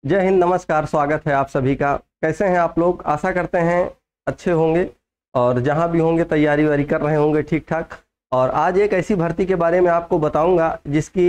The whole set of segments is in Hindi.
जय हिंद, नमस्कार। स्वागत है आप सभी का। कैसे हैं आप लोग? आशा करते हैं अच्छे होंगे और जहां भी होंगे तैयारी वारी कर रहे होंगे ठीक ठाक। और आज एक ऐसी भर्ती के बारे में आपको बताऊंगा जिसकी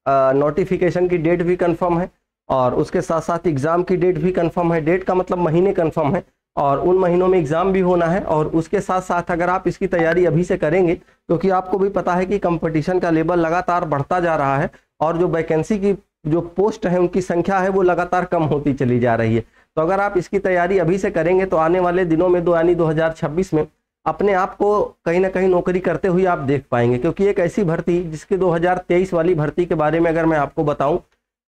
नोटिफिकेशन की डेट भी कंफर्म है और उसके साथ साथ एग्ज़ाम की डेट भी कंफर्म है। डेट का मतलब महीने कंफर्म है और उन महीनों में एग्ज़ाम भी होना है। और उसके साथ साथ अगर आप इसकी तैयारी अभी से करेंगे, क्योंकि आपको भी पता है कि कंपटीशन का लेवल लगातार बढ़ता जा रहा है और जो वैकेंसी की जो पोस्ट है उनकी संख्या है वो लगातार कम होती चली जा रही है। तो अगर आप इसकी तैयारी अभी से करेंगे तो आने वाले दिनों में यानी 2026 में अपने आप को कहीं ना कहीं नौकरी करते हुए आप देख पाएंगे। क्योंकि एक ऐसी भर्ती जिसके 2023 वाली भर्ती के बारे में अगर मैं आपको बताऊं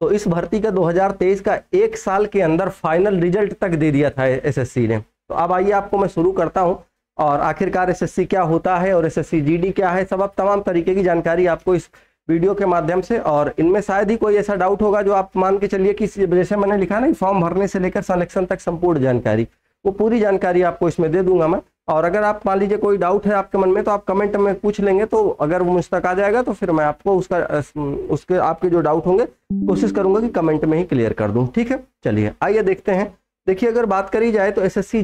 तो इस भर्ती का 2023 का एक साल के अंदर फाइनल रिजल्ट तक दे दिया था एसएससी ने। तो अब आइए आपको मैं शुरू करता हूं और आखिरकार एसएससी क्या होता है और एसएससी जीडी क्या है, सब अब तमाम तरीके की जानकारी आपको इस वीडियो के माध्यम से। और इनमें शायद ही कोई ऐसा डाउट होगा जो आप मान के चलिए कि जैसे मैंने लिखा ना, फॉर्म भरने से लेकर सिलेक्शन तक संपूर्ण जानकारी, वो पूरी जानकारी आपको इसमें दे दूंगा मैं। और अगर आप मान लीजिए कोई डाउट है आपके मन में तो आप कमेंट में पूछ लेंगे, तो अगर वो मुझ तक आ जाएगा तो फिर मैं आपको उसके आपके जो डाउट होंगे कोशिश करूंगा कि कमेंट में ही क्लियर कर दूं। ठीक है, चलिए आइए देखते हैं। देखिए, अगर बात करी जाए तो एसएससी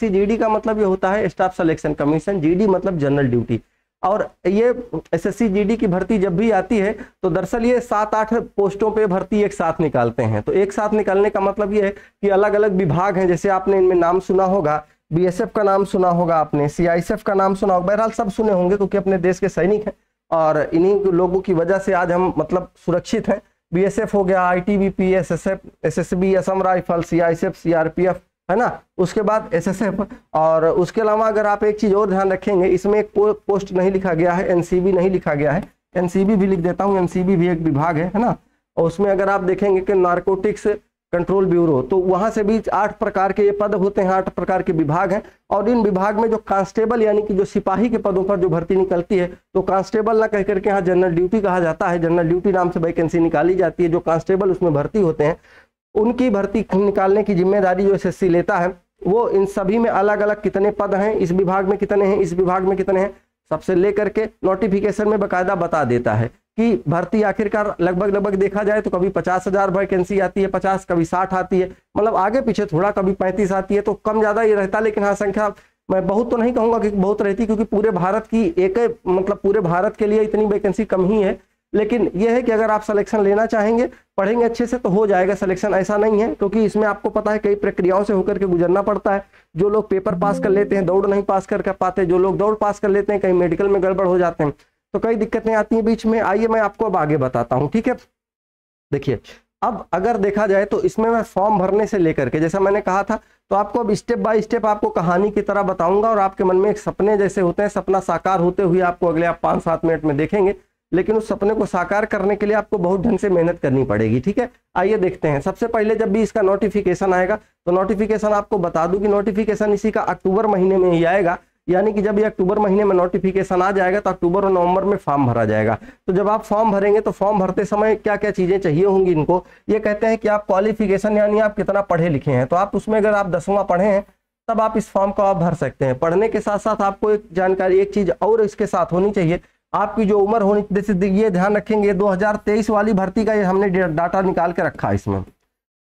जीडी का मतलब ये होता है स्टाफ सिलेक्शन कमीशन, जीडी मतलब जनरल ड्यूटी। और ये एसएससी जीडी की भर्ती जब भी आती है तो दरअसल ये 7-8 पोस्टों पे भर्ती एक साथ निकालते हैं। तो एक साथ निकालने का मतलब ये है कि अलग अलग विभाग हैं, जैसे आपने इनमें नाम सुना होगा, बीएसएफ का नाम सुना होगा आपने, सीआईएसएफ का नाम सुना होगा, बहरहाल सब सुने होंगे क्योंकि अपने देश के सैनिक हैं और इन्हीं लोगों की वजह से आज हम मतलब सुरक्षित हैं। बीएसएफ हो गया, ITBP, SSF, SSB, Assam rifle, CISF, CRPF, है ना। उसके बाद एसएसएफ। और उसके अलावा अगर आप एक चीज और ध्यान रखेंगे, इसमें एक पोस्ट नहीं लिखा गया है, एनसीबी नहीं लिखा गया है। एनसीबी भी लिख देता हूँ, एनसीबी भी एक विभाग है ना। और उसमें अगर आप देखेंगे कि नारकोटिक्स कंट्रोल ब्यूरो, तो वहां से भी 8 प्रकार के ये पद होते हैं, 8 प्रकार के विभाग हैं। और इन विभाग में जो कांस्टेबल यानी कि जो सिपाही के पदों पर जो भर्ती निकलती है, तो कांस्टेबल ना कह करके यहाँ जनरल ड्यूटी कहा जाता है। जनरल ड्यूटी नाम से वैकेंसी निकाली जाती है। जो कांस्टेबल उसमें भर्ती होते हैं उनकी भर्ती निकालने की जिम्मेदारी जो एसएससी लेता है, वो इन सभी में अलग अलग कितने पद हैं, इस विभाग में कितने हैं, इस विभाग में कितने हैं, सबसे लेकर के नोटिफिकेशन में बकायदा बता देता है कि भर्ती आखिरकार लगभग देखा जाए तो कभी 50,000 वैकेंसी आती है, 50, कभी 60 आती है, मतलब आगे पीछे थोड़ा, कभी 35 आती है, तो कम ज्यादा ये रहता है। लेकिन हाँ, संख्या मैं बहुत तो नहीं कहूंगा कि बहुत रहती, क्योंकि पूरे भारत की मतलब पूरे भारत के लिए इतनी वैकेंसी कम ही है। लेकिन यह है कि अगर आप सिलेक्शन लेना चाहेंगे, पढ़ेंगे अच्छे से, तो हो जाएगा सिलेक्शन। ऐसा नहीं है, क्योंकि इसमें आपको पता है कई प्रक्रियाओं से होकर के गुजरना पड़ता है। जो लोग पेपर पास कर लेते हैं, दौड़ नहीं पास कर पाते, जो लोग दौड़ पास कर लेते हैं, कहीं मेडिकल में गड़बड़ हो जाते हैं, तो कई दिक्कतें आती हैं बीच में। आइए मैं आपको अब आगे बताता हूँ। ठीक है, देखिए, अब अगर देखा जाए तो इसमें मैं फॉर्म भरने से लेकर के, जैसा मैंने कहा था, तो आपको अब स्टेप बाय स्टेप आपको कहानी की तरह बताऊंगा। और आपके मन में एक सपने जैसे होते हैं, सपना साकार होते हुए आपको अगले आप 5-7 मिनट में देखेंगे। लेकिन उस सपने को साकार करने के लिए आपको बहुत ढंग से मेहनत करनी पड़ेगी। ठीक है, आइए देखते हैं। सबसे पहले जब भी इसका नोटिफिकेशन आएगा, तो नोटिफिकेशन आपको बता दूं कि नोटिफिकेशन इसी का अक्टूबर महीने में ही आएगा। यानी कि जब ये अक्टूबर महीने में नोटिफिकेशन आ जाएगा तो अक्टूबर और नवंबर में फॉर्म भरा जाएगा। तो जब आप फॉर्म भरेंगे तो फॉर्म भरते समय क्या क्या चीजें चाहिए होंगी इनको, ये कहते हैं कि आप क्वालिफिकेशन यानी आप कितना पढ़े लिखे हैं। तो आप उसमें अगर आप 10वां पढ़े हैं तब आप इस फॉर्म को आप भर सकते हैं। पढ़ने के साथ साथ आपको एक जानकारी, एक चीज और इसके साथ होनी चाहिए, आपकी जो उम्र होनी, जैसे ये ध्यान रखेंगे 2023 वाली भर्ती का ये हमने डाटा निकाल के रखा है, इसमें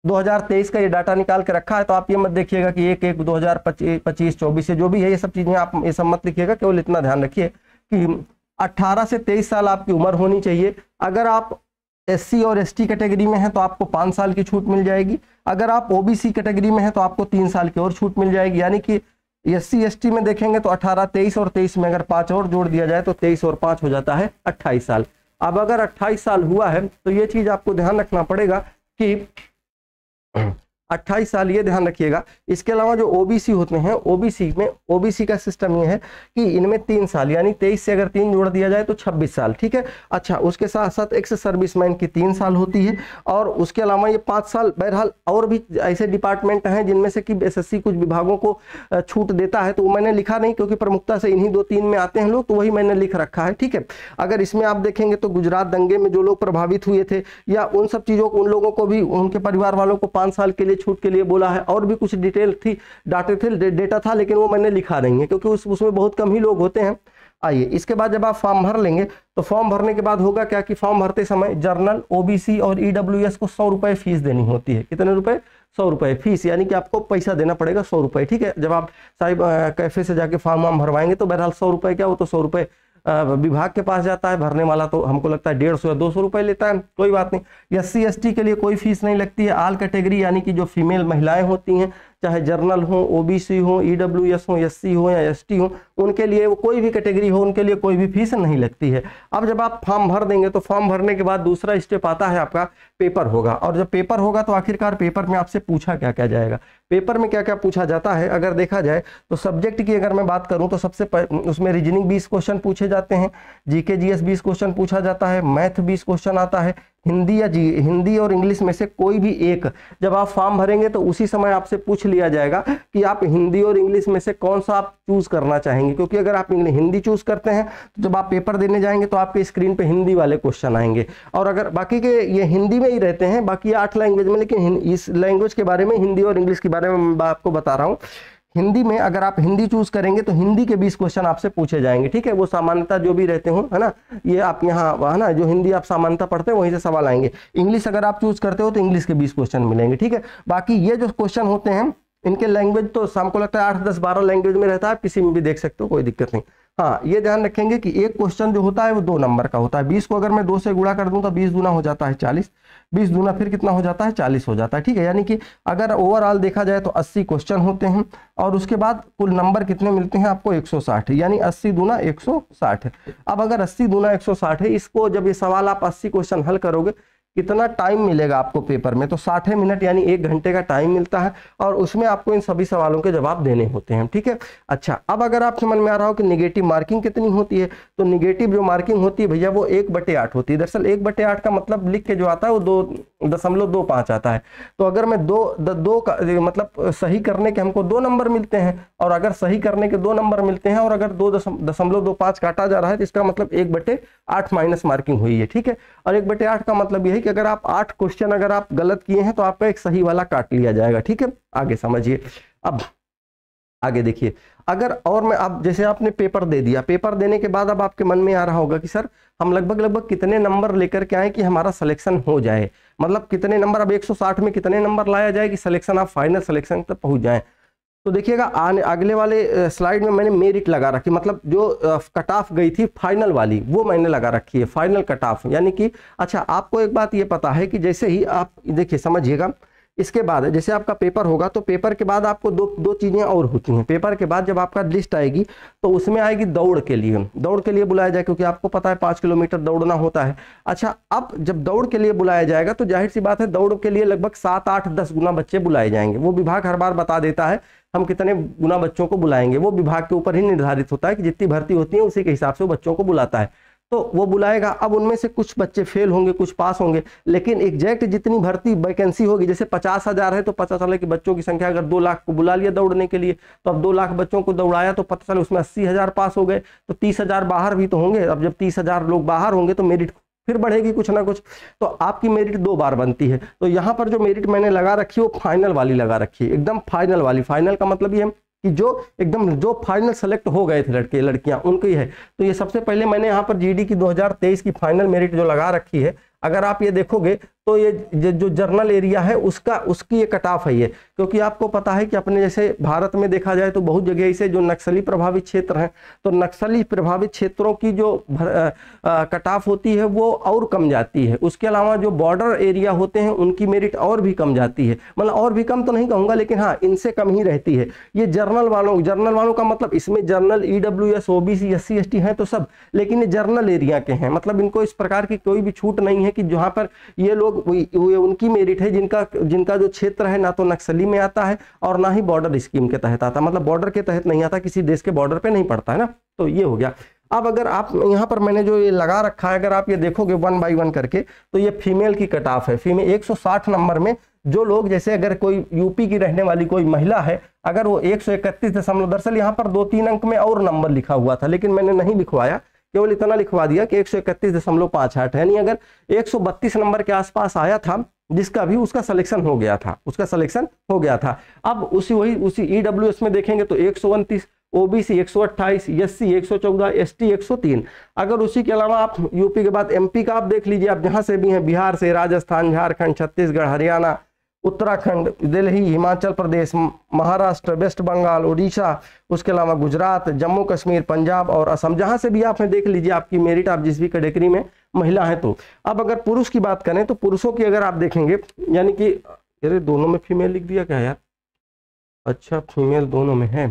2023 का ये डाटा निकाल के रखा है। तो आप ये मत देखिएगा कि 1-1-2025-24 जो भी है ये सब चीजें आप ये सब मत लिखिएगा, केवल इतना ध्यान रखिए कि 18 से 23 साल आपकी उम्र होनी चाहिए। अगर आप एससी और एसटी कैटेगरी में हैं तो आपको 5 साल की छूट मिल जाएगी। अगर आप ओबीसी कैटेगरी में हैं तो आपको 3 साल की और छूट मिल जाएगी। यानी कि एससी एसटी में देखेंगे तो 18, 23 और 23 में अगर 5 और जोड़ दिया जाए तो 23 और 5 हो जाता है 28 साल। अब अगर 28 साल हुआ है तो ये चीज आपको ध्यान रखना पड़ेगा कि 28 साल, ये ध्यान रखिएगा। इसके अलावा जो ओबीसी होते हैं, ओबीसी का सिस्टम ये है कि इनमें 3 साल, यानी 23 से अगर 3 जोड़ दिया जाए तो 26 साल। ठीक है, अच्छा, उसके साथ साथ एक्स सर्विसमैन की 3 साल होती है और उसके अलावा ये 5 साल। बहरहाल और भी ऐसे डिपार्टमेंट हैं जिनमें से कि एसएससी कुछ विभागों को छूट देता है, तो मैंने लिखा नहीं क्योंकि प्रमुखता से इन्हीं 2-3 में आते हैं लोग, तो वही मैंने लिख रखा है। ठीक है, अगर इसमें आप देखेंगे तो गुजरात दंगे में जो लोग प्रभावित हुए थे या उन सब चीजों को, उन लोगों को भी, उनके परिवार वालों को 5 साल के लिए छूट के लिए बोला है। और भी कुछ डिटेल थी, डेटा था, लेकिन वो मैंने लिखा नहीं है क्योंकि उसमें बहुत कम ही लोग होते हैं। आइए, इसके बाद जब आप फॉर्म भर लेंगे तो फॉर्म भरने के बाद होगा क्या कि फॉर्म भरते समय जर्नल, ओबीसी और ईडब्ल्यूएस को 100 रुपये फीस देनी होती है। कितने रुपए? 100 रुपये फीस, यानी कि आपको पैसा देना पड़ेगा 100 रुपये। ठीक है, जब आप साहिब कैफे से जाके फॉर्म भरवाएंगे तो बहरहाल 100 रुपये क्या, वो तो 100 रुपये विभाग के पास जाता है, भरने वाला तो हमको लगता है 150 या 200 रुपये लेता है, कोई बात नहीं। SC ST के लिए कोई फीस नहीं लगती है। ऑल कैटेगरी यानी कि जो फीमेल महिलाएं होती हैं, चाहे जर्नल हो, ओबीसी हो, ईडब्ल्यूएस हो, SC हो या ST हो, उनके लिए, वो कोई भी कैटेगरी हो, उनके लिए कोई भी फीस नहीं लगती है। अब जब आप फॉर्म भर देंगे तो फॉर्म भरने के बाद दूसरा स्टेप आता है आपका पेपर होगा। और जब पेपर होगा तो आखिरकार पेपर में आपसे पूछा क्या क्या जाएगा। पेपर में क्या क्या पूछा जाता है अगर देखा जाए तो सब्जेक्ट की अगर मैं बात करूं तो सबसे उसमें रीजनिंग 20 क्वेश्चन पूछे जाते हैं, जीके जीएस 20 क्वेश्चन पूछा जाता है, मैथ 20 क्वेश्चन आता है, हिंदी और इंग्लिश में से कोई भी एक, जब आप फॉर्म भरेंगे तो उसी समय आपसे पूछ लिया जाएगा कि आप हिंदी और इंग्लिश में से कौन सा आप चूज करना चाहेंगे। क्योंकि अगर आप हिंदी चूज करते हैं तो जब आप पेपर देने जाएंगे तो आपके स्क्रीन पे हिंदी वाले क्वेश्चन आएंगे, और अगर बाकी के ये हिंदी में ही रहते हैं, बाकी 8 लैंग्वेज में, लेकिन इस लैंग्वेज के बारे में, हिंदी और इंग्लिश के बारे में मैं आपको बता रहा हूँ। हिंदी में अगर आप हिंदी चूज करेंगे तो हिंदी के 20 क्वेश्चन आपसे पूछे जाएंगे। ठीक है, वो सामान्यता जो भी रहते हो, है ना, ये आप यहाँ है ना, जो हिंदी आप सामान्यता पढ़ते हैं वहीं से सवाल आएंगे। इंग्लिश अगर आप चूज करते हो तो इंग्लिश के 20 क्वेश्चन मिलेंगे। ठीक है, बाकी ये जो क्वेश्चन होते हैं इनके लैंग्वेज तो शाम को लगता है 8, 10, 12 लैंग्वेज में रहता है, किसी में भी देख सकते हो, कोई दिक्कत नहीं। हाँ, ये ध्यान रखेंगे कि एक क्वेश्चन जो होता है वो 2 नंबर का होता है। 20 को अगर मैं 2 से गुणा कर दूं तो 20 दूना हो जाता है 40, 20 दूना फिर कितना हो जाता है 40 हो जाता है। ठीक है, यानी कि अगर ओवरऑल देखा जाए तो 80 क्वेश्चन होते हैं, और उसके बाद कुल नंबर कितने मिलते हैं आपको 160, यानी 80 दूना 160। अब अगर 80 दूना 160 है, इसको जब ये सवाल आप 80 क्वेश्चन हल करोगे कितना टाइम मिलेगा आपको पेपर में, तो 60 मिनट यानी 1 घंटे का टाइम मिलता है, और उसमें आपको इन सभी सवालों के जवाब देने होते हैं। ठीक है, अच्छा, अब अगर आप समझ में आ रहा हो कि निगेटिव मार्किंग कितनी होती है, तो निगेटिव जो मार्किंग होती है भैया वो 1/8 होती है। दरअसल 1/8 का मतलब लिख के जो आता है वो 2.25 आता है। तो अगर मैं दो का मतलब सही करने के हमको 2 नंबर मिलते हैं, और अगर सही करने के 2 नंबर मिलते हैं, और अगर 2.25 काटा जा रहा है तो इसका मतलब 1/8 माइनस मार्किंग हुई है। ठीक है, और 1/8 का मतलब यह है कि अगर आप 8 क्वेश्चन अगर आप गलत किए हैं तो आपका एक सही वाला काट लिया जाएगा। ठीक है, आगे समझिए। अब आगे देखिए, अगर और मैं अब जैसे आपने पेपर दे दिया, पेपर देने के बाद अब आपके मन में आ रहा होगा कि सर हम लगभग कितने नंबर लेकर के आए कि हमारा सिलेक्शन हो जाए, मतलब कितने नंबर, अब 160 में कितने नंबर लाया जाए कि सिलेक्शन, आप फाइनल सिलेक्शन तक पहुंच जाएं। तो देखिएगा अगले वाले स्लाइड में मैंने मेरिट लगा रखी, मतलब जो कट ऑफ गई थी फाइनल वाली वो मैंने लगा रखी है, फाइनल कट ऑफ, यानी कि अच्छा आपको एक बात ये पता है कि जैसे ही आप देखिए समझिएगा, इसके बाद जैसे आपका पेपर होगा तो पेपर के बाद आपको दो चीजें और होती हैं। पेपर के बाद जब आपका लिस्ट आएगी तो उसमें आएगी दौड़ के लिए बुलाया जाए, क्योंकि आपको पता है 5 किलोमीटर दौड़ना होता है। अच्छा, अब जब दौड़ के लिए बुलाया जाएगा तो जाहिर सी बात है दौड़ के लिए लगभग 7, 8, 10 गुना बच्चे बुलाए जाएंगे। वो विभाग हर बार बता देता है हम कितने गुना बच्चों को बुलाएंगे, वो विभाग के ऊपर ही निर्धारित होता है कि जितनी भर्ती होती है उसी के हिसाब से वो बच्चों को बुलाता है। तो वो बुलाएगा, अब उनमें से कुछ बच्चे फेल होंगे, कुछ पास होंगे, लेकिन एग्जैक्ट जितनी भर्ती वैकेंसी होगी, जैसे 50,000 है तो पता चले कि बच्चों की संख्या अगर 2 लाख को बुला लिया दौड़ने के लिए, तो अब 2 लाख बच्चों को दौड़ाया तो पता चले उसमें 80,000 पास हो गए, तो 30,000 बाहर भी तो होंगे। अब जब 30,000 लोग बाहर होंगे तो मेरिट फिर बढ़ेगी कुछ ना कुछ, तो आपकी मेरिट 2 बार बनती है। तो यहाँ पर जो मेरिट मैंने लगा रखी है वो फाइनल वाली लगा रखी है, एकदम फाइनल वाली। फाइनल का मतलब ये है कि जो फाइनल सेलेक्ट हो गए थे लड़के लड़कियां उनको ही है। तो ये सबसे पहले मैंने यहाँ पर जीडी की 2023 की फाइनल मेरिट जो लगा रखी है, अगर आप ये देखोगे तो ये जो जर्नल एरिया है उसकी ये कट ऑफ है ये, क्योंकि आपको पता है कि अपने जैसे भारत में देखा जाए तो बहुत जगह से जो नक्सली प्रभावित क्षेत्र हैं, तो नक्सली प्रभावित क्षेत्रों की जो कट ऑफ होती है वो और कम जाती है। उसके अलावा जो बॉर्डर एरिया होते हैं उनकी मेरिट और भी कम जाती है, मतलब और भी कम तो नहीं कहूँगा लेकिन हाँ इनसे कम ही रहती है। ये जर्नल वालों का मतलब इसमें journal EWS OBC SC ST हैं तो सब, लेकिन ये जर्नल एरिया के हैं, मतलब इनको इस प्रकार की कोई भी छूट नहीं है कि जहाँ पर ये लोग उनकी मेरिट है जिनका जो क्षेत्र है ना तो नक्सली में आता है और ना ही बॉर्डर स्कीम के तहत आता, मतलब बॉर्डर के तहत नहीं आता, किसी देश के बॉर्डर पे नहीं पड़ता है ना। तो ये हो गया। अब अगर आप यहाँ पर मैंने जो ये लगा रखा है, अगर आप ये देखोगे 1 बाई 1 करके, तो ये फीमेल की कट ऑफ है। फीमेल 160 नंबर में जो लोग, जैसे अगर कोई यूपी की रहने वाली कोई महिला है, अगर वो 131 दरअसल यहाँ पर 2-3 अंक में और नंबर लिखा हुआ था लेकिन मैंने नहीं लिखवाया, केवल इतना लिखवा दिया कि 131.58 है, यानी अगर 132 नंबर के आसपास आया था जिसका भी उसका सिलेक्शन हो गया था, अब उसी ईडब्ल्यूएस में देखेंगे तो 129, ओबीसी 128, एससी 114, एसटी 103। अगर उसी के अलावा आप यूपी के बाद एमपी का आप देख लीजिए, आप जहाँ से भी हैं, बिहार से, राजस्थान, झारखंड, छत्तीसगढ़, हरियाणा, उत्तराखंड, दिल्ली, हिमाचल प्रदेश, महाराष्ट्र, वेस्ट बंगाल, उड़ीसा, उसके अलावा गुजरात, जम्मू कश्मीर, पंजाब और असम, जहां से भी आपने देख लीजिए आपकी मेरिट, आप जिस भी कैटेगरी में महिला है। तो अब अगर पुरुष की बात करें तो पुरुषों की अगर आप देखेंगे, यानी कि अरे दोनों में फीमेल लिख दिया क्या यार, अच्छा फीमेल दोनों में है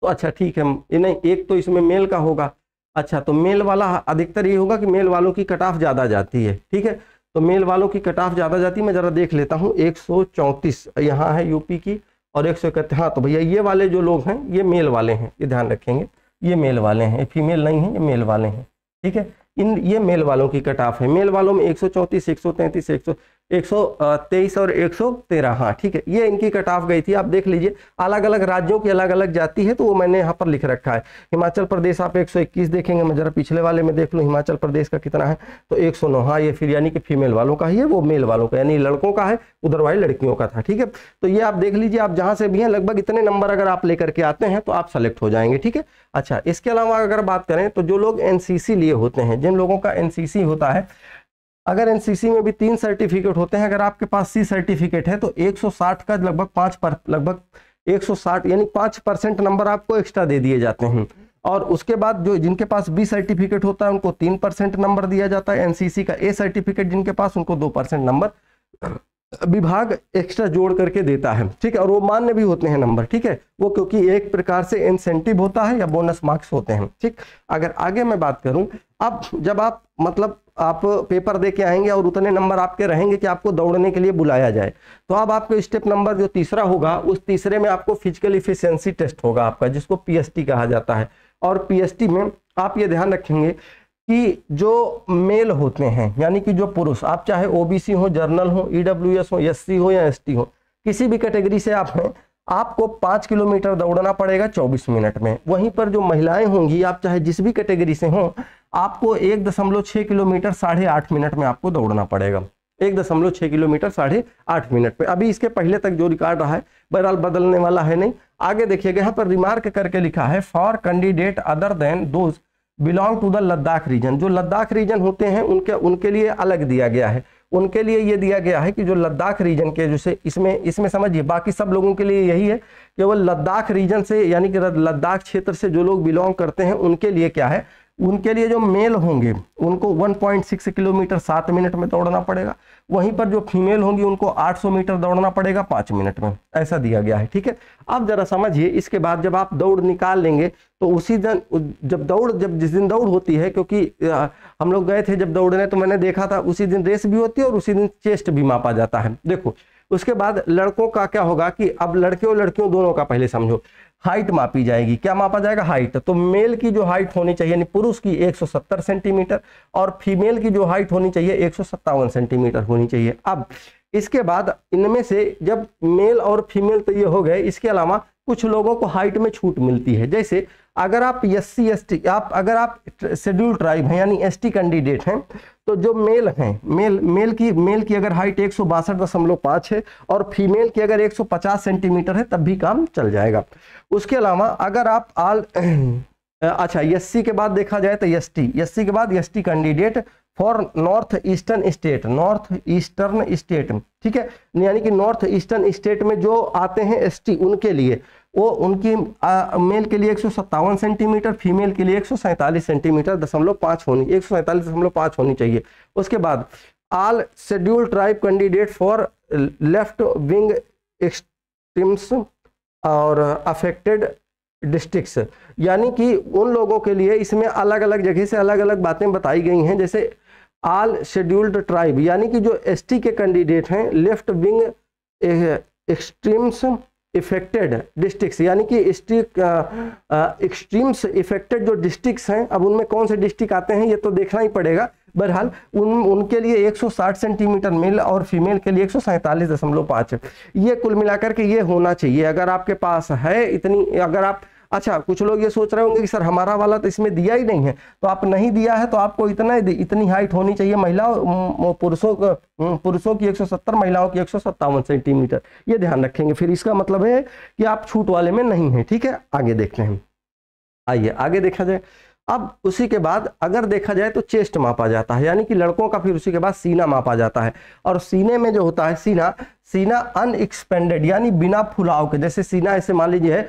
तो अच्छा ठीक है, ये नहीं एक तो इसमें मेल का होगा। अच्छा तो मेल वाला अधिकतर ये होगा कि मेल वालों की कट ऑफ ज़्यादा जाती है, ठीक है, तो मेल वालों की कट ऑफ ज़्यादा जाती है। मैं ज़रा देख लेता हूँ, 134 यहाँ है यूपी की और 131। हाँ तो भैया ये वाले जो लोग हैं ये मेल वाले हैं, ये ध्यान रखेंगे, ये मेल वाले हैं, ये फीमेल नहीं है, ये मेल वाले हैं, ठीक है। ये मेल वालों की कट ऑफ है। मेल वालों में 134, 133, 123 और 113, हाँ ठीक है, ये इनकी कट ऑफ गई थी। आप देख लीजिए अलग अलग राज्यों की अलग अलग जाती है, तो वो मैंने यहाँ पर लिख रखा है। हिमाचल प्रदेश आप 121 देखेंगे, मैं जरा पिछले वाले में देख लूँ हिमाचल प्रदेश का कितना है, तो 109। हाँ ये फिर यानी कि फीमेल वालों का ही है, वो मेल वालों का यानी लड़कों का है, उधर वाली लड़कियों का था, ठीक है। तो ये आप देख लीजिए, आप जहाँ से भी हैं लगभग इतने नंबर अगर आप लेकर के आते हैं तो आप सेलेक्ट हो जाएंगे, ठीक है। अच्छा इसके अलावा अगर बात करें तो जो लोग एनसीसी लिए होते हैं, जिन लोगों का एनसीसी होता है, अगर एनसीसी में भी 3 सर्टिफिकेट होते हैं, अगर आपके पास सी सर्टिफिकेट है तो 160 का लगभग 160 यानी 5% नंबर आपको एक्स्ट्रा दे दिए जाते हैं। और उसके बाद जो जिनके पास बी सर्टिफिकेट होता है उनको 3% नंबर दिया जाता है। एनसीसी का ए सर्टिफिकेट जिनके पास, उनको 2% नंबर विभाग एक्स्ट्रा जोड़ करके देता है, ठीक है। और वो मान्य भी होते हैं नंबर, ठीक है, वो क्योंकि एक प्रकार से इंसेंटिव होता है या बोनस मार्क्स होते हैं, ठीक। अगर आगे मैं बात करूं, अब जब आप मतलब आप पेपर दे के आएंगे और उतने नंबर आपके रहेंगे कि आपको दौड़ने के लिए बुलाया जाए, तो अब आपको स्टेप नंबर जो तीसरा होगा, उस तीसरे में आपको फिजिकल इफिशिएंसी टेस्ट होगा आपका, जिसको पीएसटी कहा जाता है। और पीएसटी में आप ये ध्यान रखेंगे कि जो मेल होते हैं, यानी कि जो पुरुष, आप चाहे ओबीसी हो, जर्नल हो, ईडब्ल्यूएस हो, एससी हो या एसटी हो, किसी भी कैटेगरी से आप हैं, आपको 5 किलोमीटर दौड़ना पड़ेगा 24 मिनट में। वहीं पर जो महिलाएं होंगी, आप चाहे जिस भी कैटेगरी से हो, आपको 1.6 किलोमीटर 8.5 मिनट में आपको दौड़ना पड़ेगा। 1.6 किलोमीटर 8.5 मिनट में। अभी इसके पहले तक जो रिकॉर्ड रहा है बहरहाल बदलने वाला है नहीं। आगे देखिएगा, यहाँ पर रिमार्क करके लिखा है, for candidate other than those belong to the Ladakh region. जो लद्दाख रीजन होते हैं उनके लिए अलग दिया गया है। उनके लिए ये दिया गया है कि जो लद्दाख रीजन के, जैसे इसमें समझिए, बाकी सब लोगों के लिए यही है, केवल लद्दाख रीजन से यानी कि लद्दाख क्षेत्र से जो लोग बिलोंग करते हैं उनके लिए क्या है, उनके लिए जो मेल होंगे उनको 1.6 किलोमीटर 7 मिनट में दौड़ना पड़ेगा। वहीं पर जो फीमेल होंगी उनको 800 मीटर दौड़ना पड़ेगा 5 मिनट में, ऐसा दिया गया है, ठीक है। अब जरा समझिए, इसके बाद जब आप दौड़ निकाल लेंगे तो उसी दिन जब जिस दिन दौड़ होती है, क्योंकि हम लोग गए थे जब दौड़ने तो मैंने देखा था उसी दिन रेस भी होती है और उसी दिन चेस्ट भी मापा जाता है। देखो उसके बाद लड़कों का क्या होगा कि अब लड़के और लड़कियों दोनों का पहले समझो, हाइट मापी जाएगी। क्या मापा जाएगा? हाइट। तो मेल की जो हाइट होनी चाहिए यानी पुरुष की 170 सेंटीमीटर और फीमेल की जो हाइट होनी चाहिए 157 सेंटीमीटर होनी चाहिए। अब इसके बाद इनमें से जब मेल और फीमेल तो ये हो गए, इसके अलावा कुछ लोगों को हाइट में छूट मिलती है। जैसे अगर आप एससी एसटी, अगर आप शेड्यूल ट्राइब हैं यानी एसटी कैंडिडेट हैं, तो जो मेल हैं, मेल की अगर हाइट 162.5 है और फीमेल की अगर 150 सेंटीमीटर है तब भी काम चल जाएगा। उसके अलावा अगर आप अच्छा एससी के बाद देखा जाए तो एसटी के बाद ST candidate for north eastern state, ठीक है, यानी कि नॉर्थ ईस्टर्न स्टेट में जो आते हैं एसटी, उनके लिए वो उनकी मेल के लिए 157 सेंटीमीटर, फीमेल के लिए 147 सेंटीमीटर 147.5 होनी चाहिए। उसके बाद all schedule tribe candidate for left wing extremes और अफेक्टेड डिस्ट्रिक्ट्स, यानी कि उन लोगों के लिए इसमें अलग अलग जगह से अलग अलग बातें बताई गई हैं। जैसे ऑल शेड्यूल्ड ट्राइब यानी कि जो एसटी के कैंडिडेट हैं, left wing extremes affected districts, यानी कि एक्सट्रीम्स इफेक्टेड जो डिस्ट्रिक्ट्स हैं, अब उनमें कौन से डिस्ट्रिक्ट आते हैं ये तो देखना ही पड़ेगा। बहरहाल उनके लिए 160 सेंटीमीटर मेल और फीमेल के लिए 147.5। ये कुल मिलाकर के ये होना चाहिए। अगर आपके पास है इतनी, अगर आप अच्छा, कुछ लोग ये सोच रहे होंगे कि सर हमारा वाला तो इसमें दिया ही नहीं है, तो आप नहीं दिया है तो आपको इतनी हाइट होनी चाहिए, पुरुषों की 170, महिलाओं की 157 सेंटीमीटर, ये ध्यान रखेंगे। फिर इसका मतलब है कि आप छूट वाले में नहीं है, ठीक है। आगे देखते हैं, आइए आगे देखा जाए। अब उसी के बाद अगर देखा जाए तो चेस्ट मापा जाता है, यानी कि लड़कों का। फिर उसी के बाद सीना मापा जाता है, और सीने में जो होता है सीना अनएक्सपेंडेड, यानी बिना फुलाव के। जैसे सीना ऐसे मान लीजिए है,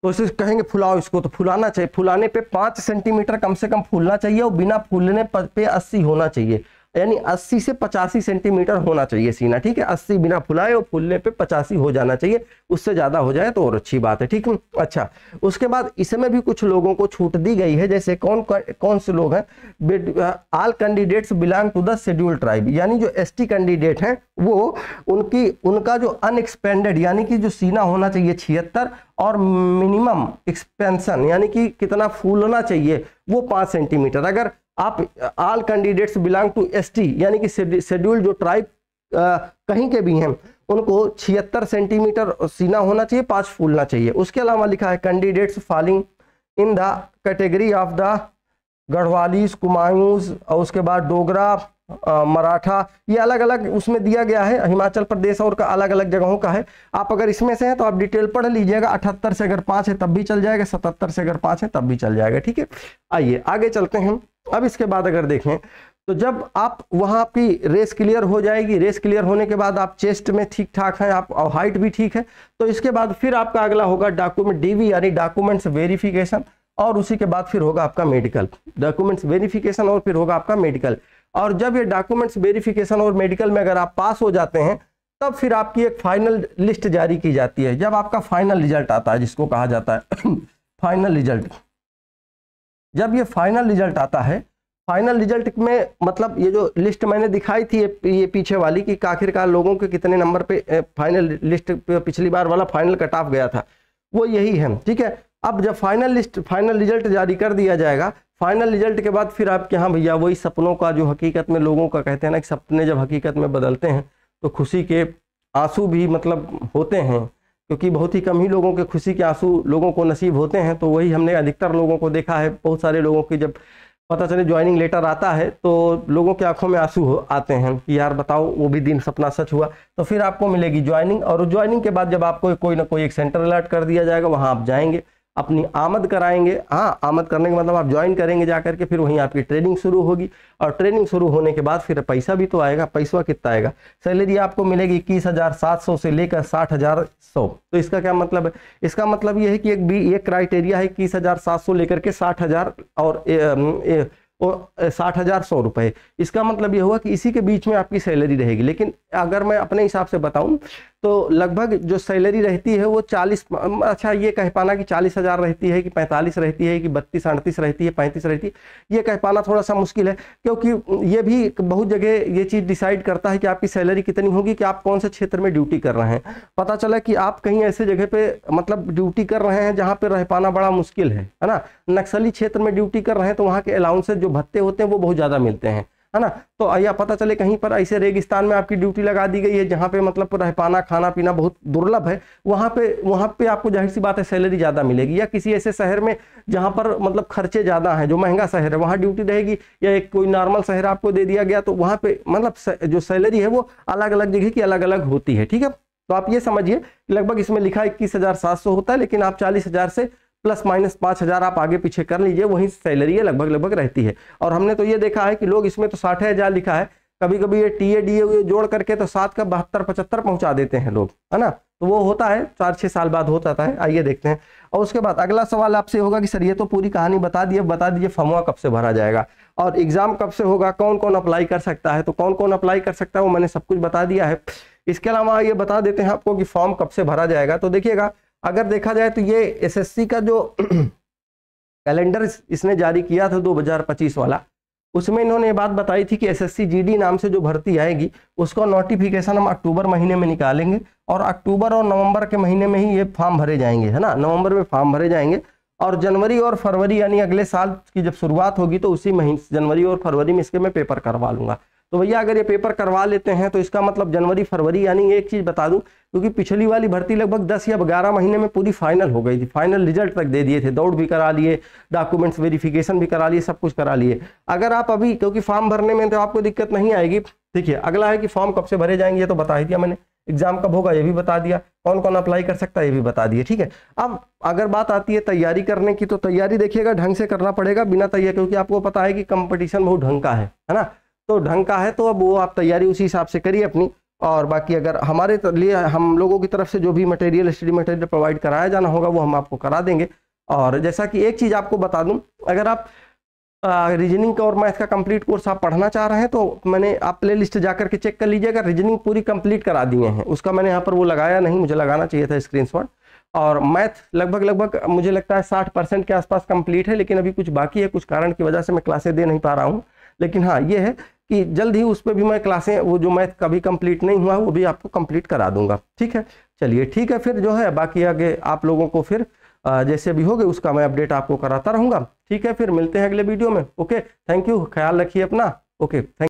तो इसे कहेंगे फुलाओ इसको, तो फुलाना चाहिए, फुलाने पे 5 सेंटीमीटर कम से कम फूलना चाहिए, और बिना फूलने पे 80 होना चाहिए, यानी 80 से 85 सेंटीमीटर होना चाहिए सीना, ठीक है। 80 बिना फुलाए और फूलने पे 85 हो जाना चाहिए, उससे ज्यादा हो जाए तो और अच्छी बात है, ठीक है। अच्छा, उसके बाद इसमें भी कुछ लोगों को छूट दी गई है। जैसे कौन से लोग हैं? All candidates belong to the scheduled tribe, यानी जो एसटी कैंडिडेट हैं वो उनका जो अनएक्सपेंडेड, यानी कि जो सीना होना चाहिए 76, और मिनिमम एक्सपेंशन, यानी कि कितना फूलना चाहिए वो 5 सेंटीमीटर। अगर आप all candidates belong to ST, यानी कि शेड्यूल्ड जो ट्राइब कहीं के भी हैं, उनको 76 सेंटीमीटर सीना होना चाहिए, 5 फूलना चाहिए। उसके अलावा लिखा है candidates falling in the category of the Garhwalis, Kumaons, और उसके बाद डोगरा, मराठा, ये अलग अलग उसमें दिया गया है, हिमाचल प्रदेश और का अलग अलग जगहों का है। आप अगर इसमें से हैं तो आप डिटेल पढ़ लीजिएगा। 78 से अगर 5 है तब भी चल जाएगा, 77 से अगर 5 है तब भी चल जाएगा, ठीक है। आइए आगे चलते हैं। अब इसके बाद अगर देखें तो जब आप वहां आपकी रेस क्लियर हो जाएगी, रेस क्लियर होने के बाद आप चेस्ट में ठीक ठाक हैं, आप हाइट भी ठीक है, तो इसके बाद फिर आपका अगला होगा डॉक्यूमेंट डीवी, यानी डॉक्यूमेंट्स वेरिफिकेशन, और उसी के बाद फिर होगा आपका मेडिकल। डॉक्यूमेंट्स वेरिफिकेशन और फिर होगा आपका मेडिकल। और जब ये डॉक्यूमेंट्स वेरिफिकेशन और मेडिकल में अगर आप पास हो जाते हैं, तब फिर आपकी एक फाइनल लिस्ट जारी की जाती है। जब आपका फाइनल रिजल्ट आता है, जिसको कहा जाता है फाइनल रिजल्ट, जब ये फाइनल रिजल्ट आता है, फाइनल रिजल्ट में मतलब ये जो लिस्ट मैंने दिखाई थी ये पीछे वाली, कि आखिरकार लोगों के कितने नंबर पे फाइनल लिस्ट पे पिछली बार वाला फाइनल कट ऑफ गया था, वो यही है, ठीक है। अब जब फाइनल रिजल्ट जारी कर दिया जाएगा, फाइनल रिजल्ट के बाद फिर आपके यहाँ भैया वही सपनों का जो हकीकत में लोगों का कहते हैं ना कि सपने जब हकीकत में बदलते हैं तो खुशी के आंसू भी मतलब होते हैं, क्योंकि बहुत ही कम ही लोगों के खुशी के आंसू लोगों को नसीब होते हैं। तो वही हमने अधिकतर लोगों को देखा है, बहुत सारे लोगों की जब पता चले ज्वाइनिंग लेटर आता है तो लोगों के आंखों में आंसू आते हैं कि यार बताओ वो भी दिन सपना सच हुआ। तो फिर आपको मिलेगी ज्वाइनिंग, और ज्वाइनिंग के बाद जब आपको कोई ना कोई एक सेंटर अलर्ट कर दिया जाएगा, वहाँ आप जाएंगे, अपनी आमद कराएंगे। हाँ, आमद करने के मतलब आप ज्वाइन करेंगे जाकर के, फिर वहीं आपकी ट्रेनिंग शुरू होगी, और ट्रेनिंग शुरू होने के बाद फिर पैसा भी तो आएगा। पैसा कितना आएगा? सैलरी आपको मिलेगी 21,700 से लेकर 60,100। तो इसका क्या मतलब है? इसका मतलब ये है कि एक क्राइटेरिया है 21,700 लेकर के 60,000 और 60,100 रुपए। इसका मतलब ये हुआ कि इसी के बीच में आपकी सैलरी रहेगी। लेकिन अगर मैं अपने हिसाब से बताऊं तो लगभग जो सैलरी रहती है वो 40, अच्छा ये कह पाना कि 40,000 रहती है कि 45 रहती है कि 32, 38 रहती है, 35 रहती है, ये कह पाना थोड़ा सा मुश्किल है, क्योंकि ये भी बहुत जगह ये चीज़ डिसाइड करता है कि आपकी सैलरी कितनी होगी कि आप कौन से क्षेत्र में ड्यूटी कर रहे हैं। पता चला कि आप कहीं ऐसे जगह पे मतलब ड्यूटी कर रहे हैं जहाँ पे रह पाना बड़ा मुश्किल है ना, नक्सली क्षेत्र में ड्यूटी कर रहे हैं तो वहाँ के अलाउंसेस जो भत्ते होते हैं वो बहुत ज़्यादा मिलते हैं, है ना। तो या पता चले कहीं पर ऐसे रेगिस्तान में आपकी ड्यूटी लगा दी गई है जहाँ पे मतलब रह पाना खाना पीना बहुत दुर्लभ है, वहाँ पे आपको जाहिर सी बात है सैलरी ज़्यादा मिलेगी। या किसी ऐसे शहर में जहाँ पर मतलब खर्चे ज़्यादा हैं, जो महंगा शहर है, वहाँ ड्यूटी रहेगी, या एक कोई नॉर्मल शहर आपको दे दिया गया तो वहाँ पे मतलब जो सैलरी है वो अलग अलग जगह की अलग अलग होती है, ठीक है। तो आप ये समझिए लगभग इसमें लिखा 21,700 होता है, लेकिन आप 40,000 से प्लस माइनस 5,000 आप आगे पीछे कर लीजिए, वही सैलरी है लगभग रहती है। और हमने तो ये देखा है कि लोग इसमें तो 60,000 लिखा है, कभी कभी ये टीए डीए जोड़ करके तो 7 का 72-75 पहुंचा देते हैं लोग, है ना। तो वो होता है 4-6 साल बाद हो जाता है। आइए देखते हैं। और उसके बाद अगला सवाल आपसे होगा कि सर ये तो पूरी कहानी बता दीजिए फॉर्म कब से भरा जाएगा और एग्जाम कब से होगा, कौन कौन अप्लाई कर सकता है। तो कौन कौन अप्लाई कर सकता है वो मैंने सब कुछ बता दिया है। इसके अलावा ये बता देते हैं आपको कि फॉर्म कब से भरा जाएगा। तो देखिएगा, अगर देखा जाए तो ये एसएससी का जो कैलेंडर इसने जारी किया था 2025 वाला, उसमें इन्होंने ये बात बताई थी कि एसएससी जीडी नाम से जो भर्ती आएगी उसका नोटिफिकेशन हम अक्टूबर महीने में निकालेंगे, और अक्टूबर और नवंबर के महीने में ही ये फॉर्म भरे जाएंगे, है ना। नवंबर में फॉर्म भरे जाएंगे और जनवरी और फरवरी यानी अगले साल की जब शुरुआत होगी तो उसी महीने जनवरी और फरवरी में इसके मैं पेपर करवा लूँगा। तो भैया अगर ये पेपर करवा लेते हैं तो इसका मतलब जनवरी फरवरी, यानी एक चीज़ बता दूं, क्योंकि पिछली वाली भर्ती लगभग 10 या 11 महीने में पूरी फाइनल हो गई थी, फाइनल रिजल्ट तक दे दिए थे, दौड़ भी करा लिए, डॉक्यूमेंट्स वेरिफिकेशन भी करा लिए, सब कुछ करा लिए। अगर आप अभी, क्योंकि फॉर्म भरने में तो आपको दिक्कत नहीं आएगी। देखिए अगला है कि फॉर्म कब से भरे जाएंगे, ये तो बता ही दिया मैंने, एग्जाम कब होगा ये भी बता दिया, कौन कौन अप्लाई कर सकता है ये भी बता दिए, ठीक है। अब अगर बात आती है तैयारी करने की, तो तैयारी देखिएगा ढंग से करना पड़ेगा, बिना तैयारी, क्योंकि आपको पता है कि कंपटीशन बहुत ढंग का है ना, तो ढंग का है, तो अब वो आप तैयारी उसी हिसाब से करिए अपनी। और बाकी अगर हमारे लिए, हम लोगों की तरफ से जो भी मटेरियल, स्टडी मटेरियल प्रोवाइड कराया जाना होगा वो हम आपको करा देंगे। और जैसा कि एक चीज़ आपको बता दूं, अगर आप रीजनिंग का और मैथ का कंप्लीट कोर्स आप पढ़ना चाह रहे हैं तो मैंने, आप प्ले लिस्ट जाकर के चेक कर लीजिएगा, रीजनिंग पूरी कंप्लीट करा दिए हैं, उसका मैंने यहाँ पर वो लगाया नहीं, मुझे लगाना चाहिए था स्क्रीनशॉट। और मैथ लगभग मुझे लगता है 60% के आसपास कंप्लीट है, लेकिन अभी कुछ बाकी है, कुछ कारण की वजह से मैं क्लासें दे नहीं पा रहा हूँ। लेकिन हाँ ये है कि जल्द ही उस पर भी मैं क्लासें, वो जो मैथ कभी कंप्लीट नहीं हुआ वो भी आपको कंप्लीट करा दूंगा, ठीक है। चलिए ठीक है, फिर जो है बाकी आगे आप लोगों को फिर जैसे भी होगे उसका मैं अपडेट आपको कराता रहूँगा, ठीक है। फिर मिलते हैं अगले वीडियो में, ओके, थैंक यू, ख्याल रखिए अपना, ओके, थैंक